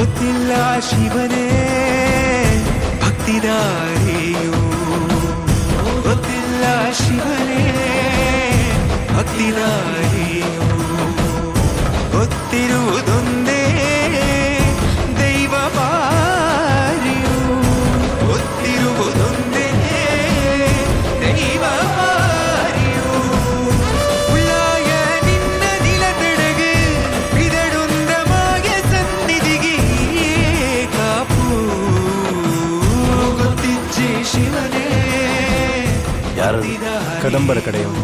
ಗೊತ್ತಿಲ್ಲ ಶಿವನೇ ಭಕ್ತಿದಾರಿಯು, ಗೊತ್ತಿಲ್ಲ ಶಿವನೇ ಭಕ್ತಿದಾರಿಯು, ಗೊತ್ತಿರುವುದೊಂದೇ ದೈವ ಬಾರಿಯು, ಗೊತ್ತಿರುವುದೊಂದೇ ದೈವ ಬಾರಿಯು. ಉಳ್ಳಾಯ ನಿನ್ನ ನಿಲತಡೆಗೆ ಬಿದಡುಂದಮಾಯ ಸನ್ನಿಧಿಗೆ ಕಾಪು, ಗೊತ್ತಿಜ್ಜೆ ಶಿವನೇ ಯಾರು ಕದಂಬರ ಕಡೆಯವರು.